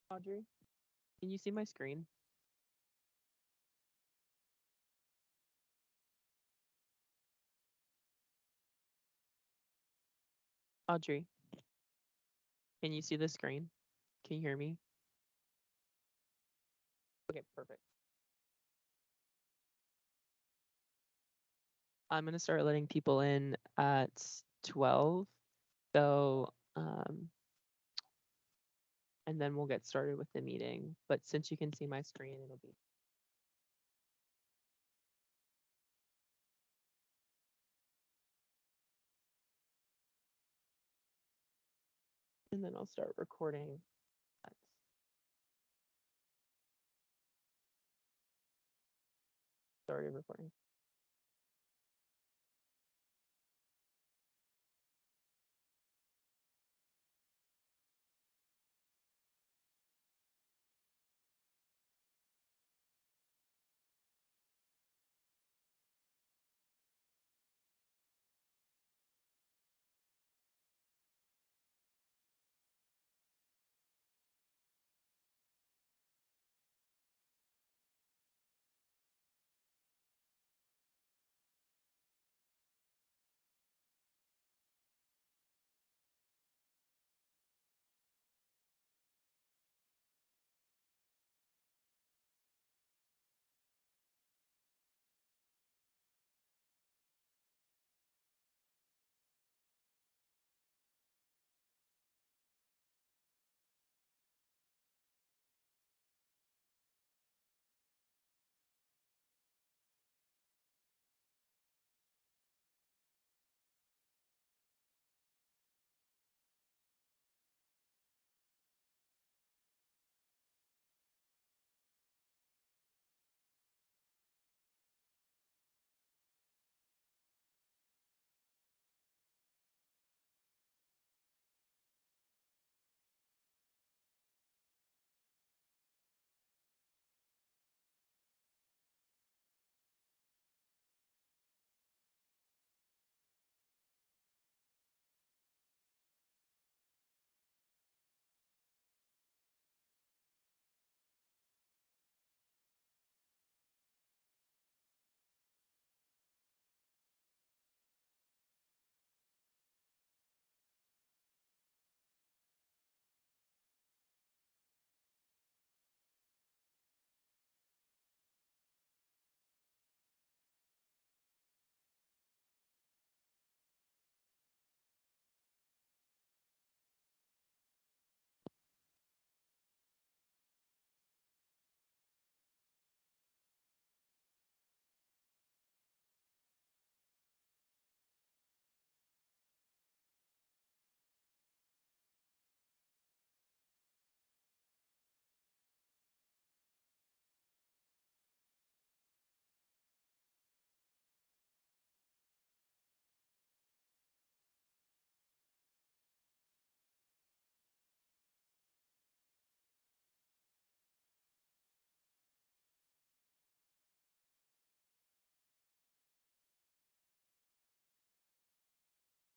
Audrey, can you see my screen? Audrey, can you see the screen? Can you hear me? Okay, perfect. I'm gonna start letting people in at 12. So, and then we'll get started with the meeting. But since you can see my screen, it'll be. And then I'll start recording. Started recording.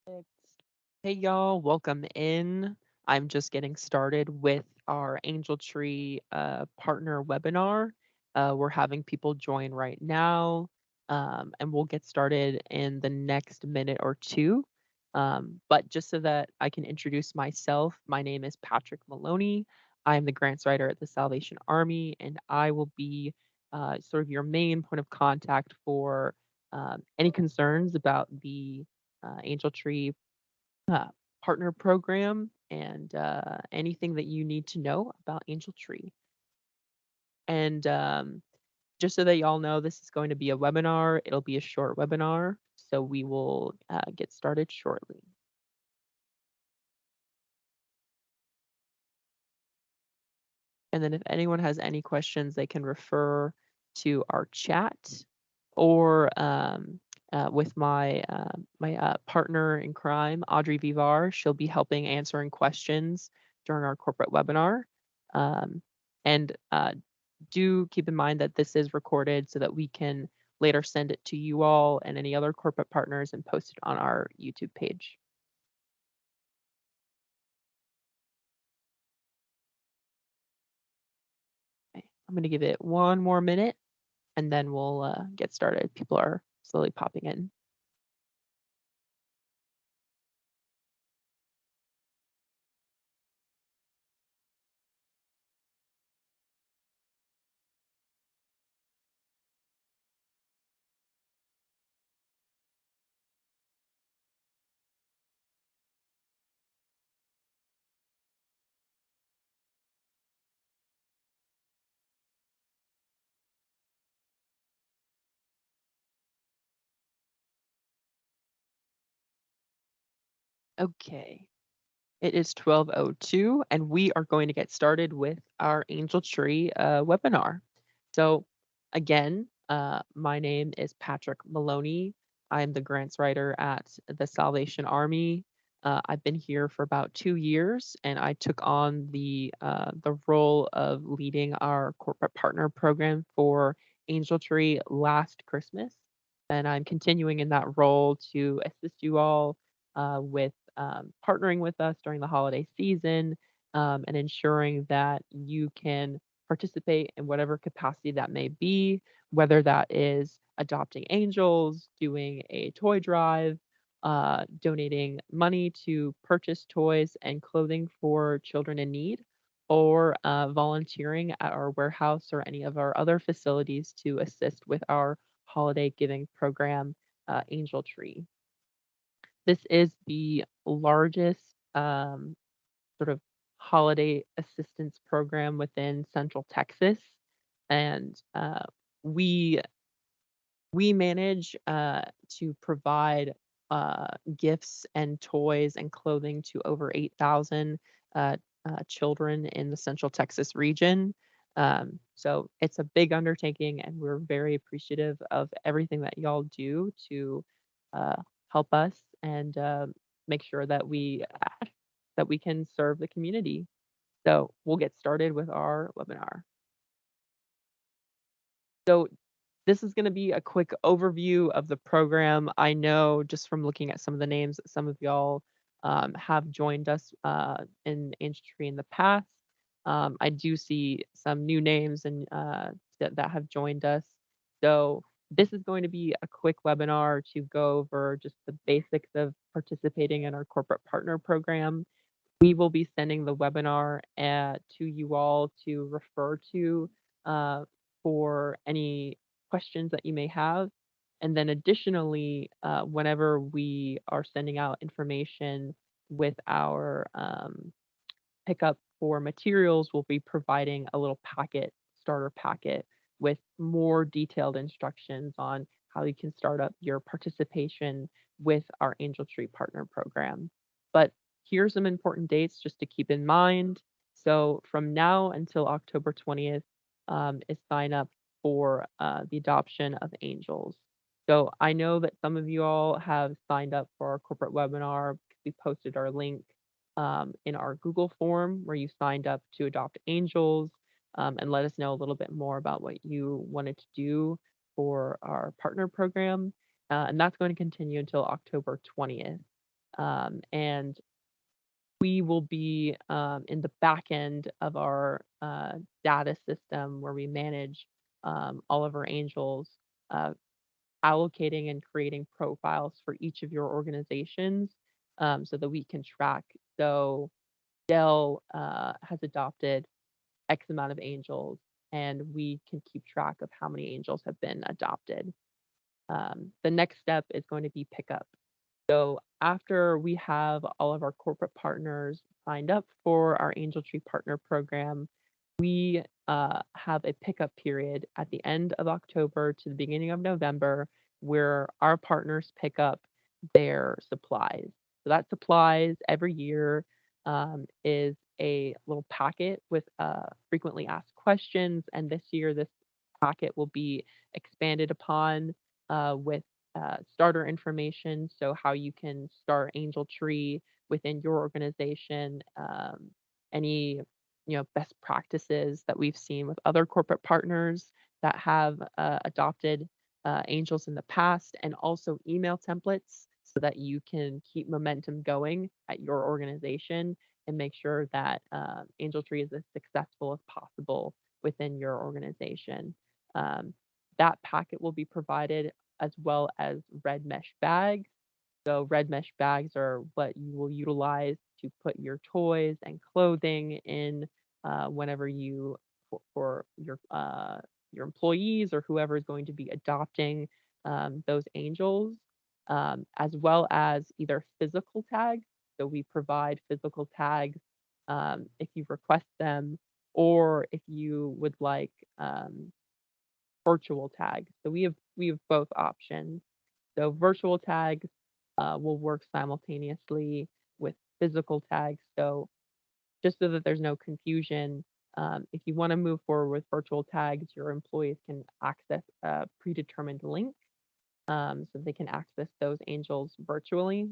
Perfect. Hey y'all, welcome in. I'm just getting started with our Angel Tree partner webinar. We're having people join right now, and we'll get started in the next minute or two. But just so that I can introduce myself, my name is Patrick Maloney. I'm the grants writer at the Salvation Army, and I will be sort of your main point of contact for any concerns about the Angel Tree uh, partner program and anything that you need to know about Angel Tree. And just so that y'all know, this is going to be a webinar. It'll be a short webinar, so we will get started shortly. And then if anyone has any questions, they can refer to our chat or with my partner in crime, Audrey Vivar. She'll be helping answering questions during our corporate webinar. Um, and do keep in mind that this is recorded so that we can later send it to you all and any other corporate partners and post it on our YouTube page. I'm gonna give it one more minute and then we'll get started. People are slowly popping in. Okay. It is 12:02, and we are going to get started with our Angel Tree webinar. So, again, my name is Patrick Maloney. I'm the grants writer at the Salvation Army. I've been here for about 2 years, and I took on the role of leading our corporate partner program for Angel Tree last Christmas, and I'm continuing in that role to assist you all with partnering with us during the holiday season and ensuring that you can participate in whatever capacity that may be, whether that is adopting angels, doing a toy drive, donating money to purchase toys and clothing for children in need, or volunteering at our warehouse or any of our other facilities to assist with our holiday giving program, Angel Tree. This is the largest, sort of holiday assistance program within Central Texas, and, we we manage, to provide, gifts and toys and clothing to over 8,000, uh, children in the Central Texas region. So it's a big undertaking, and we're very appreciative of everything that y'all do to, uh, help us and, make sure that we can serve the community. So we'll get started with our webinar. So this is going to be a quick overview of the program. I know just from looking at some of the names that some of y'all have joined us in Angel Tree in the past. I do see some new names and that have joined us. So this is going to be a quick webinar to go over just the basics of participating in our corporate partner program. We will be sending the webinar to you all to refer to uh, for any questions that you may have. And then additionally, whenever we are sending out information with our pickup for materials, we'll be providing a little packet, starter packet, with more detailed instructions on how you can start up your participation with our Angel Tree Partner Program. But here's some important dates just to keep in mind. So from now until October 20th is sign up for the adoption of angels. So I know that some of you all have signed up for our corporate webinar. We posted our link in our Google form where you signed up to adopt angels and let us know a little bit more about what you wanted to do for our partner program. And that's going to continue until October 20th. And we will be in the back end of our data system where we manage all of our angels, uh, allocating and creating profiles for each of your organizations so that we can track. So Dell has adopted X amount of angels, and we can keep track of how many angels have been adopted. The next step is going to be pickup. So after we have all of our corporate partners signed up for our Angel Tree Partner Program, we have a pickup period at the end of October to the beginning of November where our partners pick up their supplies. So that supplies every year is a little packet with frequently asked questions. And this year, this packet will be expanded upon with starter information. So how you can start Angel Tree within your organization, any best practices that we've seen with other corporate partners that have adopted angels in the past, and also email templates so that you can keep momentum going at your organization and make sure that Angel Tree is as successful as possible within your organization. Um, that packet will be provided as well as red mesh bags. So red mesh bags are what you will utilize to put your toys and clothing in whenever you for your employees or whoever is going to be adopting those angels, as well as either physical tags. So we provide physical tags if you request them, or if you would like virtual tags. So we have both options. So virtual tags will work simultaneously with physical tags. So just so that there's no confusion, if you want to move forward with virtual tags, your employees can access a predetermined link, so they can access those angels virtually.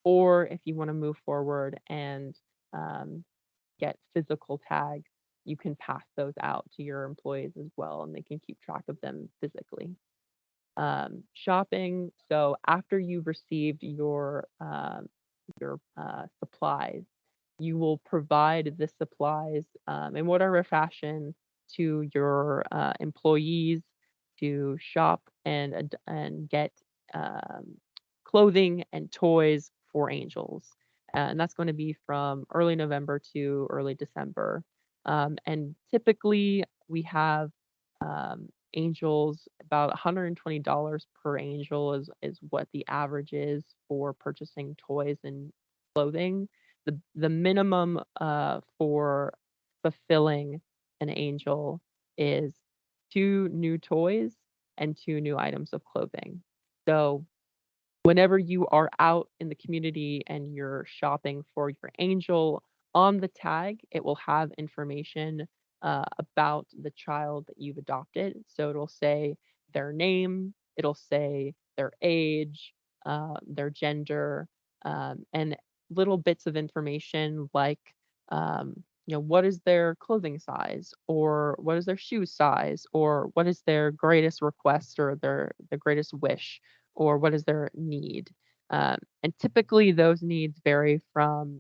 Or if you want to move forward and um, get physical tags, you can pass those out to your employees as well, and they can keep track of them physically. Shopping. So after you've received your supplies, you will provide the supplies in whatever fashion to your employees to shop and get um, clothing and toys for angels. And that's going to be from early November to early December. And typically, we have angels about $120 per angel is what the average is for purchasing toys and clothing. The minimum for fulfilling an angel is 2 new toys and 2 new items of clothing. So whenever you are out in the community and you're shopping for your angel, on the tag, it will have information about the child that you've adopted. So it'll say their name, it'll say their age, their gender, and little bits of information like, what is their clothing size, or what is their shoe size, or what is their greatest request or their greatest wish, or what is their need. And typically those needs vary from,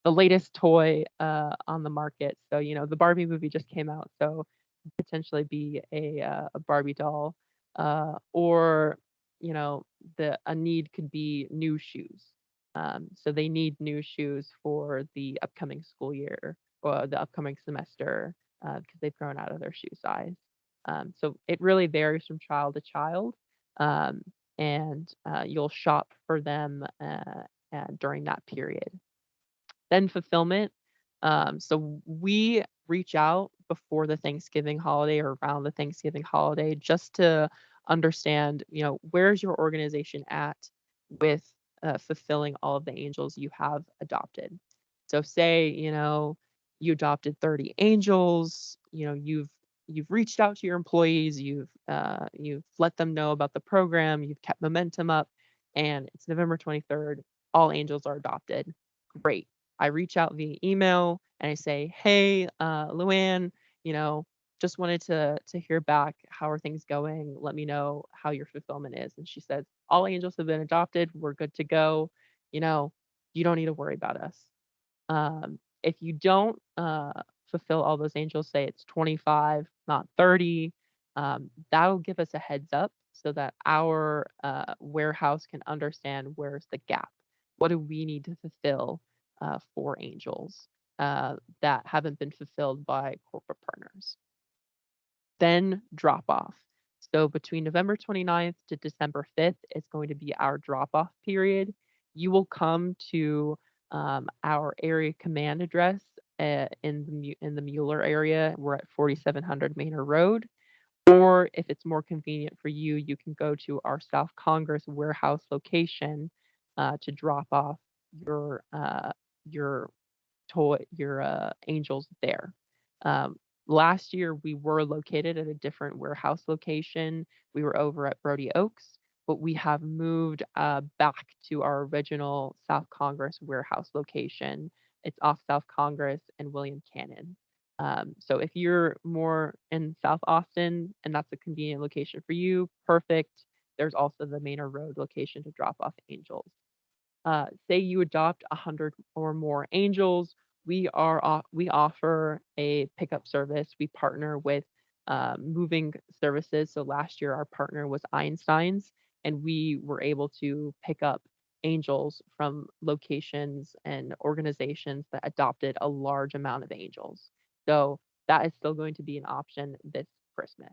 the latest toy on the market. So, the Barbie movie just came out, so potentially be a Barbie doll, or the a need could be new shoes. So they need new shoes for the upcoming school year or the upcoming semester because they've grown out of their shoe size. So it really varies from child to child, um, and you'll shop for them during that period. Then fulfillment. So we reach out before the Thanksgiving holiday or around the Thanksgiving holiday just to understand, where's your organization at with fulfilling all of the angels you have adopted. So say, you adopted 30 angels, you've reached out to your employees, you've let them know about the program, you've kept momentum up, and it's November 23rd, all angels are adopted. Great. I reach out via email and I say, "Hey, Luann, you know, just wanted to hear back. How are things going? Let me know how your fulfillment is." And she says, "All angels have been adopted. We're good to go. You know, you don't need to worry about us." If you don't fulfill all those angels, say it's 25, not 30, that'll give us a heads up so that our warehouse can understand where's the gap. What do we need to fulfill for angels that haven't been fulfilled by corporate partners? Then drop off. So between November 29th to December 5th is going to be our drop off period. You will come to our area command address in the Mueller area. We're at 4700 Manor Road. Or if it's more convenient for you, you can go to our South Congress warehouse location to drop off your your your angels there. Um, Last year, we were located at a different warehouse location. We were over at Brody Oaks, but we have moved back to our original South Congress warehouse location. It's off South Congress and William Cannon. So if you're more in South Austin and that's a convenient location for you, perfect. There's also the Manor Road location to drop off angels. Say you adopt 100 or more angels, we offer a pickup service. We partner with moving services. So last year, our partner was Einstein's, and we were able to pick up angels from locations and organizations that adopted a large amount of angels. So that is still going to be an option this Christmas.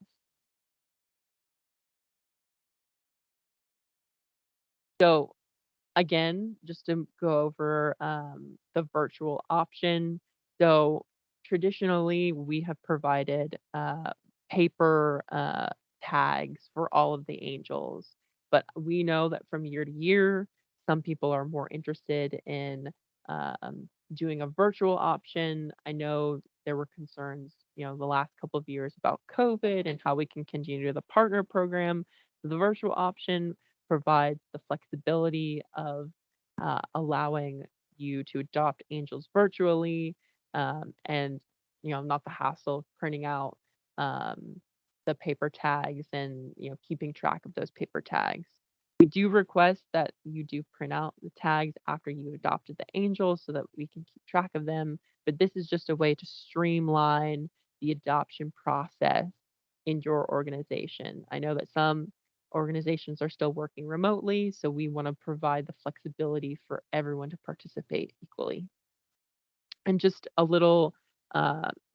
So again, just to go over, the virtual option. So, traditionally, we have provided, paper, tags for all of the angels, but we know that from year to year, some people are more interested in, doing a virtual option. I know there were concerns, the last couple of years about COVID and how we can continue the partner program. The virtual option provides the flexibility of allowing you to adopt angels virtually, and not the hassle of printing out um, the paper tags and keeping track of those paper tags. We do request that you do print out the tags after you adopted the angels so that we can keep track of them. But this is just a way to streamline the adoption process in your organization. I know that some organizations are still working remotely, so we want to provide the flexibility for everyone to participate equally. And just a little,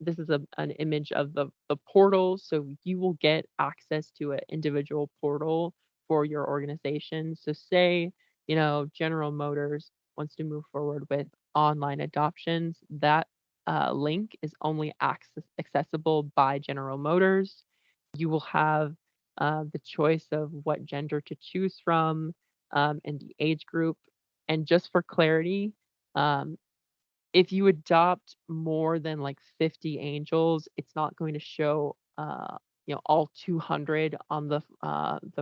this is an image of the portal. So you will get access to an individual portal for your organization. So say, General Motors wants to move forward with online adoptions. That link is only accessible by General Motors. You will have the choice of what gender to choose from, and the age group. And just for clarity, um, if you adopt more than, like, 50 angels, it's not going to show, all 200 on the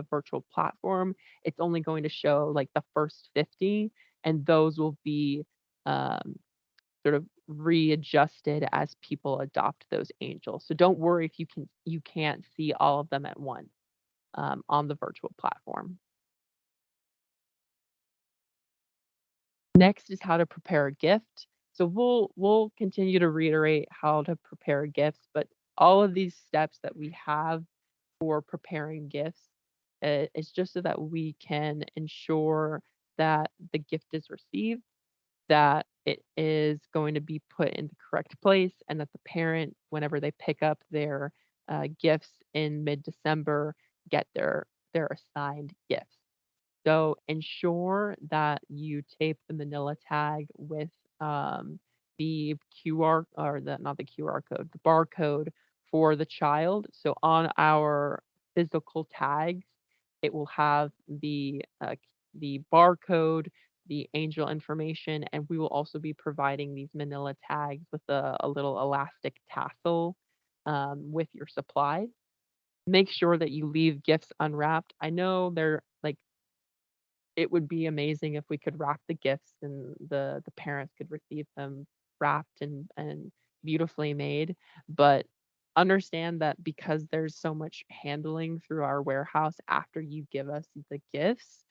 virtual platform. It's only going to show, like, the first 50, and those will be, um, sort of readjusted as people adopt those angels. So don't worry if you can't see all of them at once, on the virtual platform. Next is how to prepare a gift. So we'll continue to reiterate how to prepare gifts, but all of these steps that we have for preparing gifts is just so that we can ensure that the gift is received, that it is going to be put in the correct place, and that the parent, whenever they pick up their gifts in mid-December, get their assigned gifts. So ensure that you tape the manila tag with the QR, or the not the QR code, the barcode for the child. So on our physical tags, it will have the barcode, the angel information, and we will also be providing these manila tags with a little elastic tassel with your supplies. Make sure that you leave gifts unwrapped. I know they're like, it would be amazing if we could wrap the gifts and the parents could receive them wrapped and beautifully made, but understand that because there's so much handling through our warehouse after you give us the gifts,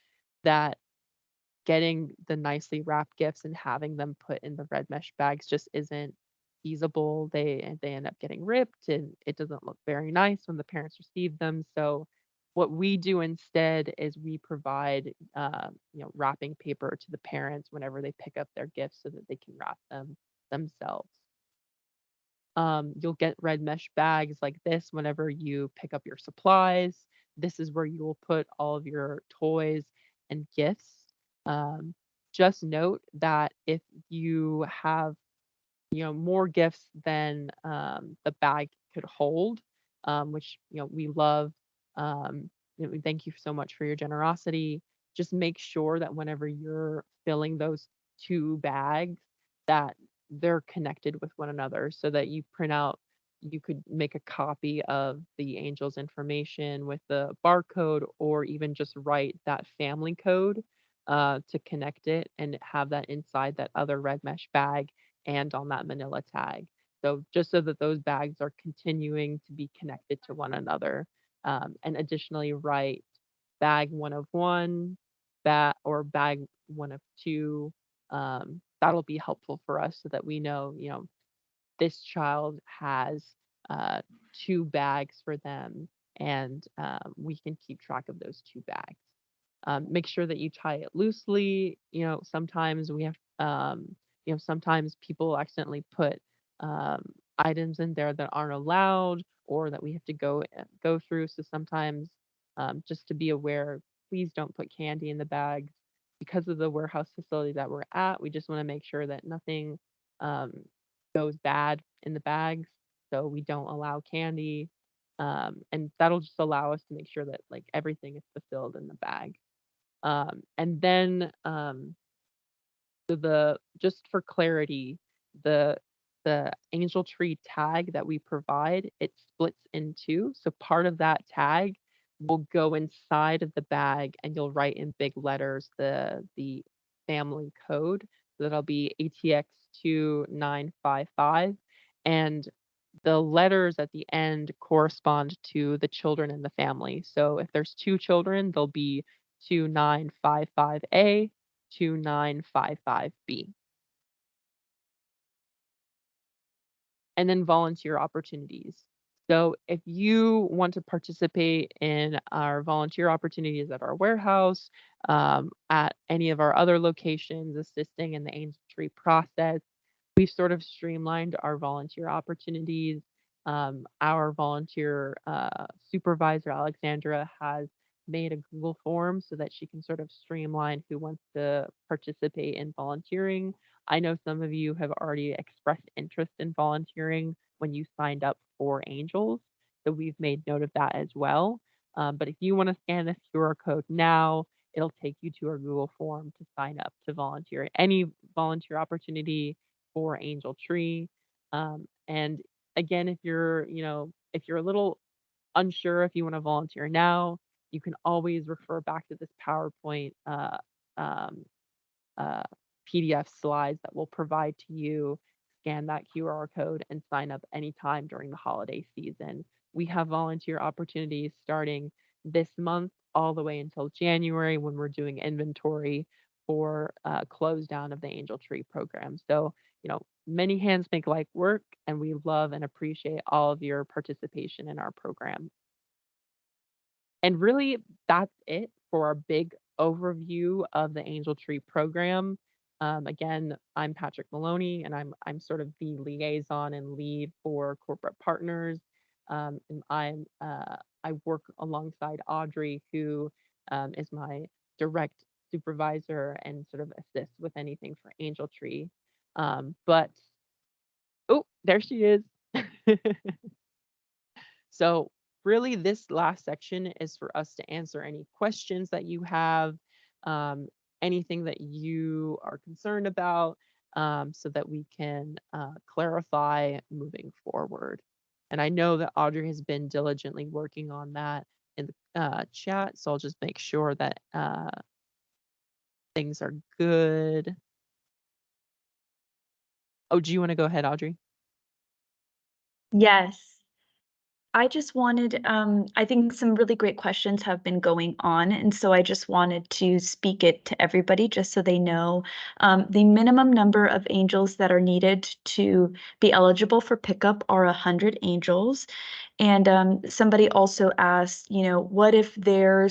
that getting the nicely wrapped gifts and having them put in the red mesh bags just isn't feasible. They end up getting ripped, and it doesn't look very nice when the parents receive them. So what we do instead is we provide wrapping paper to the parents whenever they pick up their gifts so that they can wrap them themselves. You'll get red mesh bags like this whenever you pick up your supplies. This is where you will put all of your toys and gifts. Um, just note that if you have more gifts than the bag could hold, which we love. We thank you so much for your generosity. Just make sure that whenever you're filling those two bags, that they're connected with one another, so that you print out. You could make a copy of the angel's information with the barcode, or even just write that family code to connect it and have that inside that other red mesh bag and on that manila tag. So just so that those bags are continuing to be connected to one another. And additionally, write bag one of one, bag one of two, that'll be helpful for us so that we know, this child has uh, 2 bags for them, and we can keep track of those 2 bags. Make sure that you tie it loosely. Sometimes we have, sometimes people accidentally put um, items in there that aren't allowed or that we have to go through. So sometimes, just to be aware, please don't put candy in the bags because of the warehouse facility that we're at. We just want to make sure that nothing um, goes bad in the bags. So we don't allow candy. And that'll just allow us to make sure that like everything is fulfilled in the bag. And then, so the just for clarity, the the angel tree tag that we provide, it splits in two. So part of that tag will go inside of the bag, and you'll write in big letters the family code. So that'll be ATX2955, and the letters at the end correspond to the children in the family. So if there's 2 children, they'll be 2955A, 2955B. And then volunteer opportunities. So if you want to participate in our volunteer opportunities at our warehouse, at any of our other locations, assisting in the Angel Tree process, we've sort of streamlined our volunteer opportunities. Our volunteer supervisor, Alexandra, has made a Google form so that she can sort of streamline who wants to participate in volunteering. I know some of you have already expressed interest in volunteering when you signed up for Angels, so we've made note of that as well. But if you want to scan this QR code now, it'll take you to our Google form to sign up to volunteer. Any volunteer opportunity for Angel Tree. And again, if you're a little unsure if you want to volunteer now, you can always refer back to this PowerPoint um, uh, PDF slides that we'll provide to you. Scan that QR code and sign up anytime during the holiday season. We have volunteer opportunities starting this month all the way until January when we're doing inventory for close down of the Angel Tree program. So, many hands make light work, and we love and appreciate all of your participation in our program. And really, that's it for our big overview of the Angel Tree program. Again, I'm Patrick Maloney, and I'm sort of the liaison and lead for corporate partners. And I work alongside Audrey, who is my direct supervisor and sort of assists with anything for Angel Tree. But oh, there she is. So, really, this last section is for us to answer any questions that you have, um, anything that you are concerned about, so that we can clarify moving forward. And I know that Audrey has been diligently working on that in the chat, so I'll just make sure that things are good. Oh, do you want to go ahead, Audrey? Yes. I just wanted, I think some really great questions have been going on, and so I just wanted to speak it to everybody just so they know. The minimum number of angels that are needed to be eligible for pickup are 100 angels. And somebody also asked, what if their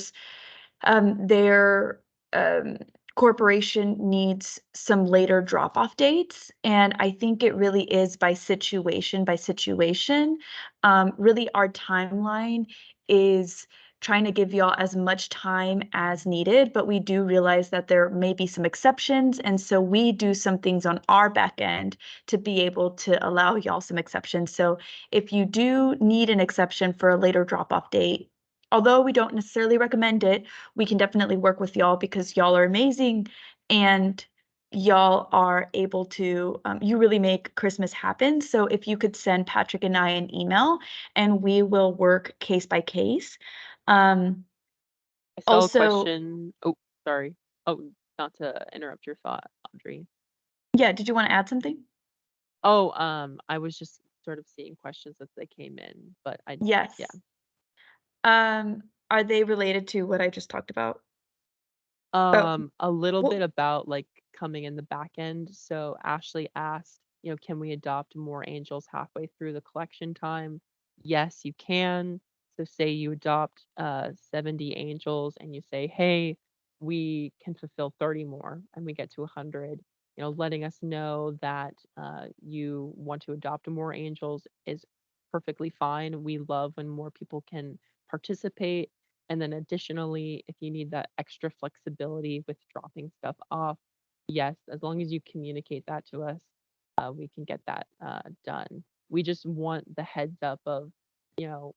corporation needs some later drop off dates. And I think it really is by situation by situation. Really, our timeline is trying to give y'all as much time as needed, but we do realize that there may be some exceptions. And so we do some things on our back end to be able to allow y'all some exceptions. So if you do need an exception for a later drop off date, although we don't necessarily recommend it, we can definitely work with y'all because y'all are amazing and y'all are able to, you really make Christmas happen. So if you could send Patrick and I an email and we will work case by case. Um, I saw a Also, question. Oh, sorry. Oh, not to interrupt your thought, Audrey. yeah, did you want to add something? Oh, I was just sort of seeing questions as they came in, but yeah. Yes. Are they related to what I just talked about? Oh, A little bit well, about like coming in the back end. So Ashley asked, can we adopt more angels halfway through the collection time? Yes, you can. So say you adopt 70 angels and you say, hey, we can fulfill 30 more and we get to 100. Letting us know that you want to adopt more angels is perfectly fine. We love when more people can participate. And then additionally, if you need that extra flexibility with dropping stuff off, yes, as long as you communicate that to us, we can get that done. We just want the heads up of, you know,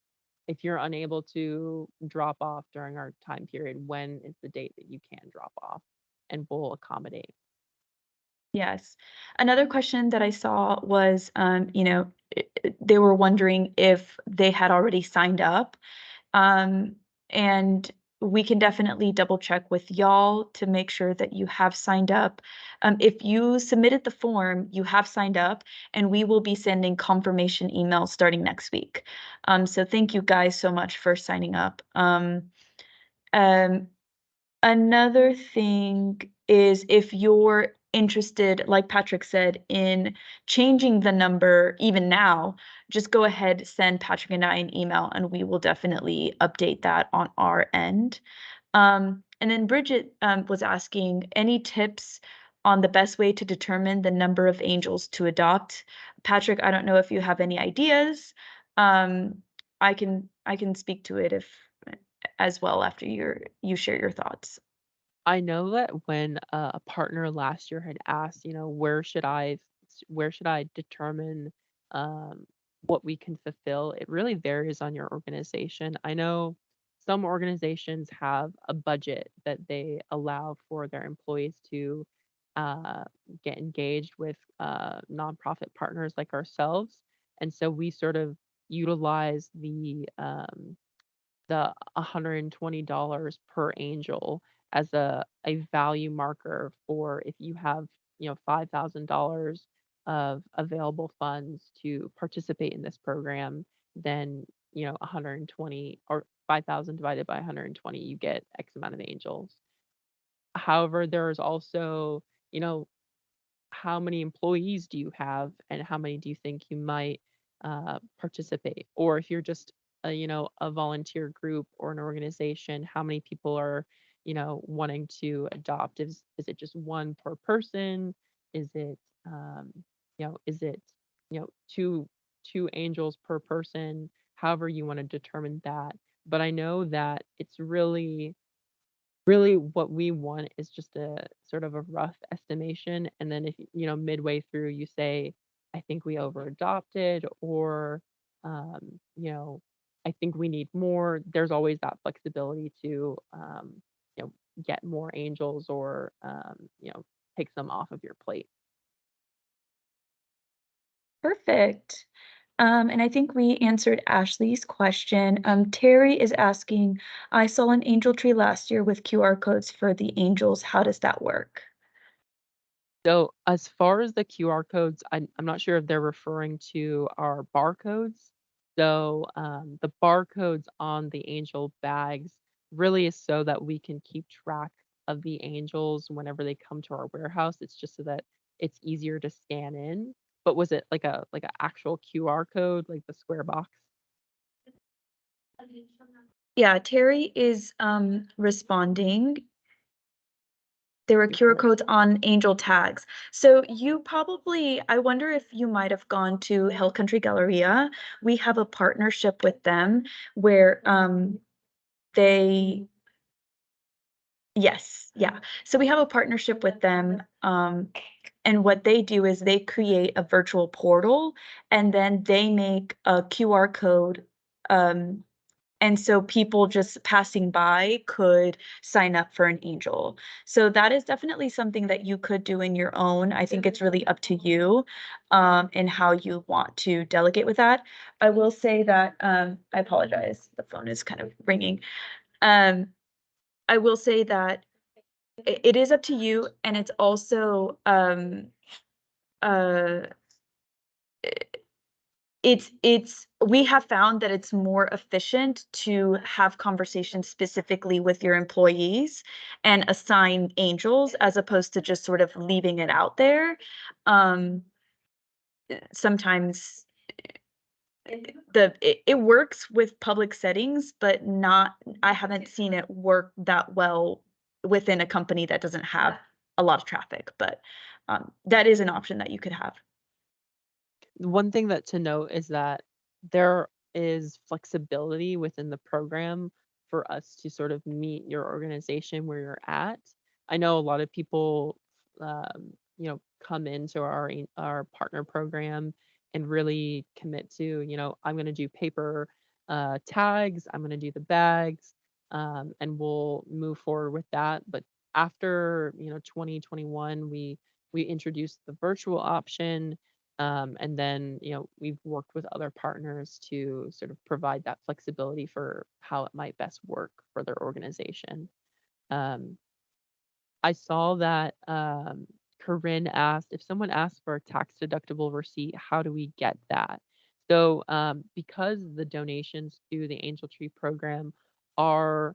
if you're unable to drop off during our time period, when is the date that you can drop off? And we'll accommodate. Yes. Another question that I saw was, they were wondering if they had already signed up. Um, and we can definitely double check with y'all to make sure that you have signed up. If you submitted the form, you have signed up, and we will be sending confirmation emails starting next week. So thank you guys so much for signing up. Um, Another thing is if you're interested, like Patrick said, in changing the number even now, just go ahead, send Patrick and I an email, and we will definitely update that on our end. And then Bridget was asking any tips on the best way to determine the number of angels to adopt. Patrick, I don't know if you have any ideas. Um, I can speak to it if as well after you share your thoughts. I know that when a partner last year had asked, where should I determine um, what we can fulfill? It really varies on your organization. I know some organizations have a budget that they allow for their employees to uh, get engaged with nonprofit partners like ourselves, and so we sort of utilize the $120 per angel as a value marker for if you have, $5,000 of available funds to participate in this program, then, 120 or 5,000 divided by 120, you get X amount of angels. However, there's also, you know, how many employees do you have and how many do you think you might participate, or if you're just a volunteer group or an organization, how many people are wanting to adopt? Is it just one per person? Is it is it two angels per person? However you want to determine that. But I know that it's really what we want is just a sort of a rough estimation, and then if, midway through you say, "I think we over adopted," or, you know, "I think we need more," there's always that flexibility to, you know, get more angels or, take some off of your plate. Perfect. And I think we answered Ashley's question. Terry is asking, I saw an angel tree last year with QR codes for the angels. How does that work? So, as far as the QR codes, I'm not sure if they're referring to our barcodes. So, the barcodes on the angel bags really is so that we can keep track of the angels whenever they come to our warehouse. It's just so that it's easier to scan in. But was it like a actual QR code, like the square box? Yeah, Terry is responding. There were QR codes on angel tags. So you probably, I wonder if you might have gone to Hill Country Galleria. We have a partnership with them where they yes, yeah. So we have a partnership with them, and what they do is they create a virtual portal, and then they make a QR code, um, and so people just passing by could sign up for an angel. So that is definitely something that you could do in your own. I think it's really up to you, and how you want to delegate with that. I will say that, I apologize, the phone is kind of ringing. Um, I will say that it is up to you, and it's also, uh, it's we have found that it's more efficient to have conversations specifically with your employees and assign angels as opposed to just sort of leaving it out there. Um, sometimes it works with public settings, but not I haven't seen it work that well within a company that doesn't have a lot of traffic, but, that is an option that you could have. One thing that to note is that there is flexibility within the program for us to sort of meet your organization where you're at. I know a lot of people, come into our partner program and really commit to, I'm going to do paper tags, I'm going to do the bags, and we'll move forward with that. But after 2021, we introduced the virtual option, and then, we've worked with other partners to sort of provide that flexibility for how it might best work for their organization. Um, I saw that Corinne asked if someone asks for a tax deductible receipt, how do we get that? So, because the donations to the Angel Tree program are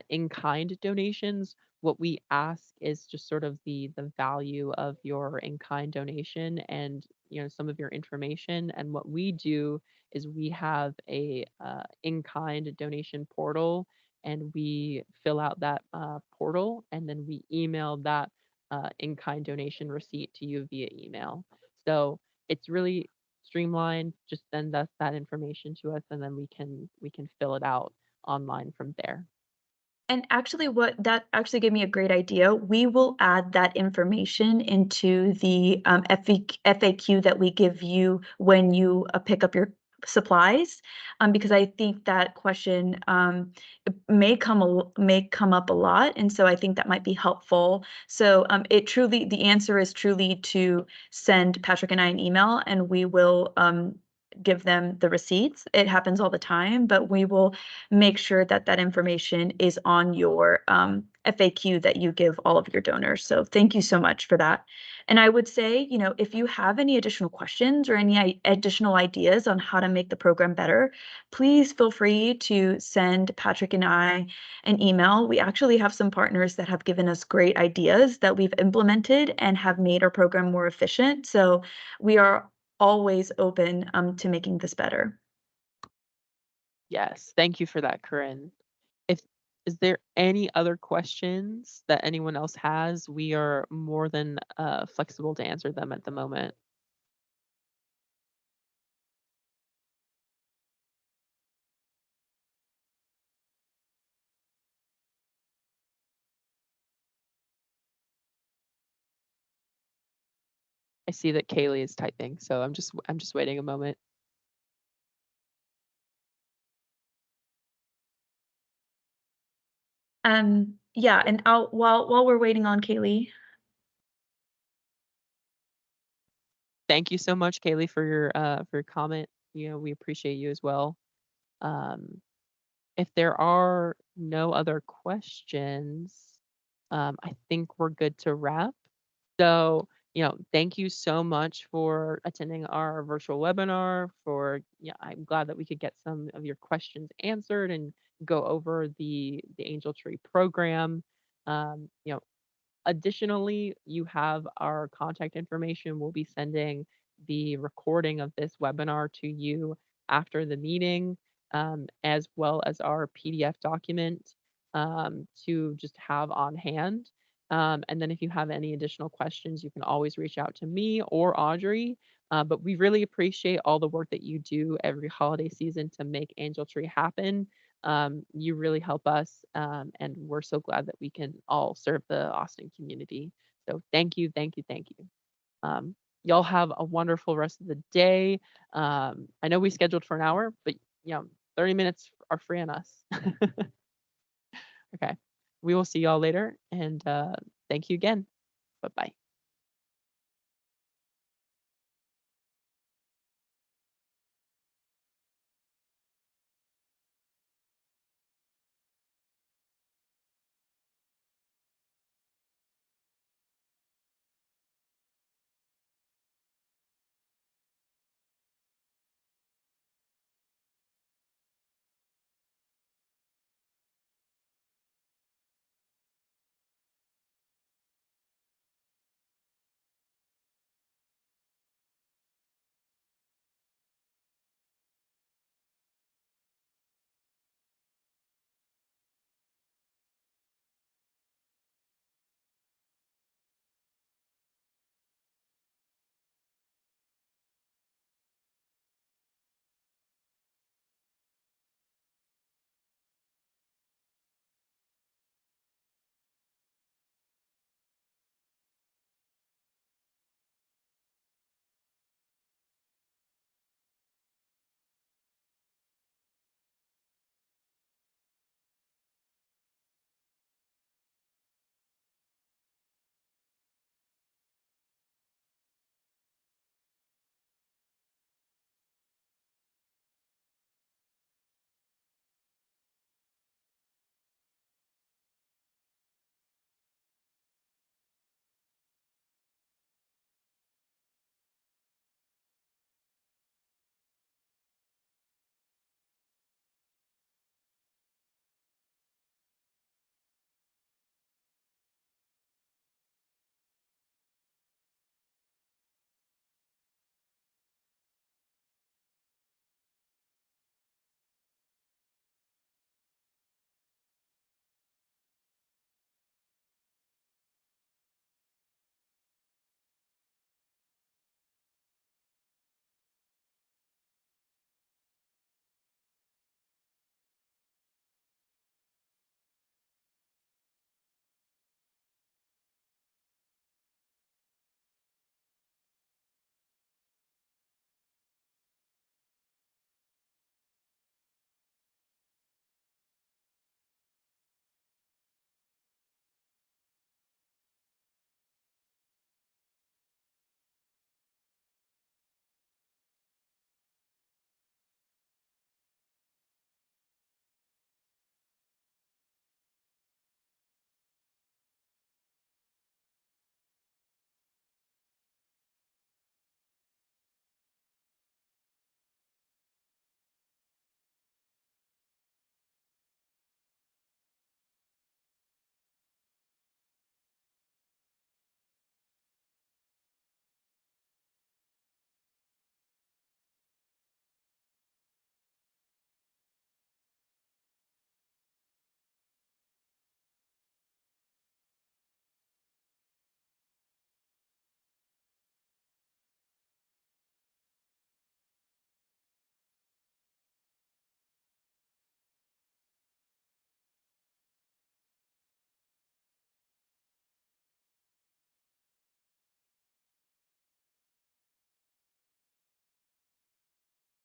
in kind donations, what we ask is just sort of the value of your in kind donation and some of your information. And what we do is we have a in kind donation portal, and we fill out that portal, and then we email that in-kind donation receipt to you via email. So it's really streamlined. Just send us that information to us, and then we can fill it out online from there. And actually what that actually gave me a great idea. We will add that information into the, FAQ that we give you when you, pick up your supplies, because I think that question, may come up a lot, and so I think that might be helpful. So, the answer is truly to send Patrick and I an email, and we will, give them the receipts. It happens all the time, but we will make sure that that information is on your FAQ that you give all of your donors. So thank you so much for that. And I would say, if you have any additional questions or any additional ideas on how to make the program better, please feel free to send Patrick and I an email. We actually have some partners that have given us great ideas that we've implemented and have made our program more efficient. So we are always open to making this better. Yes, thank you for that, Corinne. If Is there any other questions that anyone else has? We are more than flexible to answer them at the moment. I see that Kaylee is typing, so I'm just waiting a moment. Yeah, and I'll while we're waiting on Kaylee. Thank you so much, Kaylee, for your comment. We appreciate you as well. Um, if there are no other questions, I think we're good to wrap. So, thank you so much for attending our virtual webinar. Yeah, I'm glad that we could get some of your questions answered and go over the Angel Tree program. Um, you know, Additionally, you have our contact information. We'll be sending the recording of this webinar to you after the meeting, as well as our PDF document, to just have on hand. And then if you have any additional questions, you can always reach out to me or Audrey. But we really appreciate all the work that you do every holiday season to make Angel Tree happen. You really help us, and we're so glad that we can all serve the Austin community. So thank you, thank you, thank you. Um, y'all have a wonderful rest of the day. I know we scheduled for an hour, but 30 minutes are free on us. Okay. We will see y'all later, and thank you again. Bye bye.